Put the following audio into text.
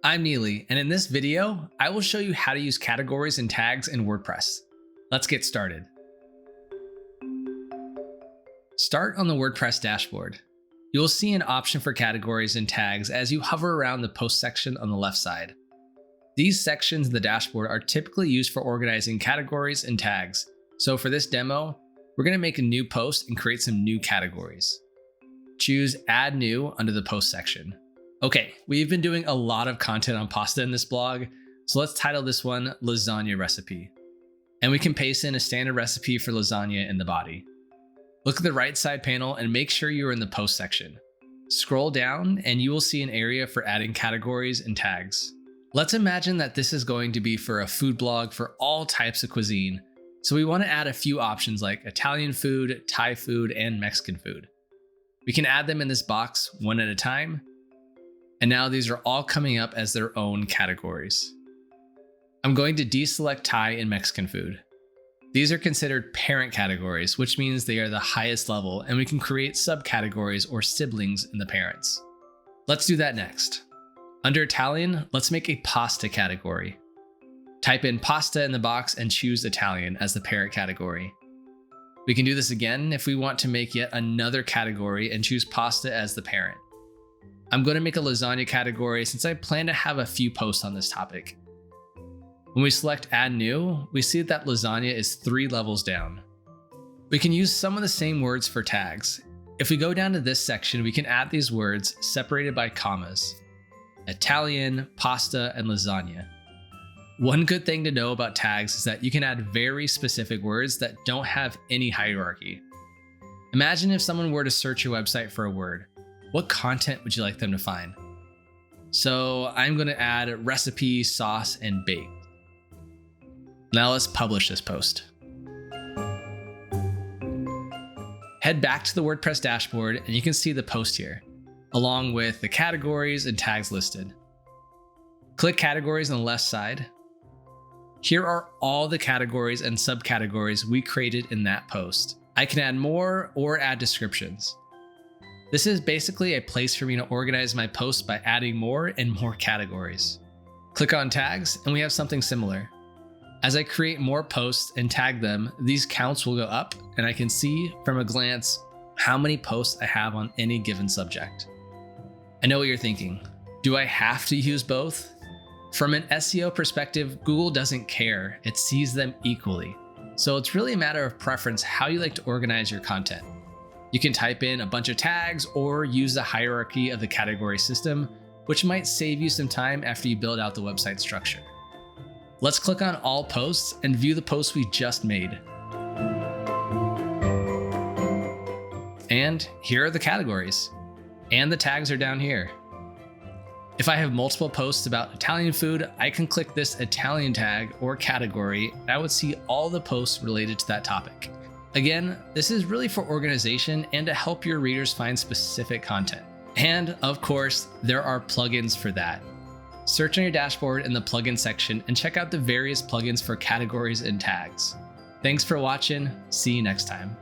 I'm Neely, and in this video, I will show you how to use categories and tags in WordPress. Let's get started. Start on the WordPress dashboard. You will see an option for categories and tags as you hover around the post section on the left side. These sections of the dashboard are typically used for organizing categories and tags. So for this demo, we're going to make a new post and create some new categories. Choose Add New under the post section. Okay, we've been doing a lot of content on pasta in this blog, so let's title this one Lasagna Recipe. And we can paste in a standard recipe for lasagna in the body. Look at the right side panel and make sure you're in the post section. Scroll down and you will see an area for adding categories and tags. Let's imagine that this is going to be for a food blog for all types of cuisine. So we want to add a few options like Italian food, Thai food, and Mexican food. We can add them in this box one at a time. And now these are all coming up as their own categories. I'm going to deselect Thai and Mexican food. These are considered parent categories, which means they are the highest level, and we can create subcategories or siblings in the parents. Let's do that next. Under Italian, let's make a pasta category. Type in pasta in the box and choose Italian as the parent category. We can do this again if we want to make yet another category and choose pasta as the parent. I'm going to make a lasagna category since I plan to have a few posts on this topic. When we select Add New, we see that lasagna is 3 levels down. We can use some of the same words for tags. If we go down to this section, we can add these words separated by commas: Italian, pasta, and lasagna. One good thing to know about tags is that you can add very specific words that don't have any hierarchy. Imagine if someone were to search your website for a word. What content would you like them to find? So I'm going to add recipe, sauce, and baked. Now let's publish this post. Head back to the WordPress dashboard and you can see the post here, along with the categories and tags listed. Click categories on the left side. Here are all the categories and subcategories we created in that post. I can add more or add descriptions. This is basically a place for me to organize my posts by adding more and more categories. Click on tags and we have something similar. As I create more posts and tag them, these counts will go up and I can see from a glance how many posts I have on any given subject. I know what you're thinking. Do I have to use both? From an SEO perspective, Google doesn't care. It sees them equally. So it's really a matter of preference how you like to organize your content. You can type in a bunch of tags or use the hierarchy of the category system, which might save you some time after you build out the website structure. Let's click on all posts and view the posts we just made. And here are the categories. And the tags are down here. If I have multiple posts about Italian food, I can click this Italian tag or category, and I would see all the posts related to that topic. Again, this is really for organization and to help your readers find specific content. And of course, there are plugins for that. Search on your dashboard in the plugin section and check out the various plugins for categories and tags. Thanks for watching. See you next time.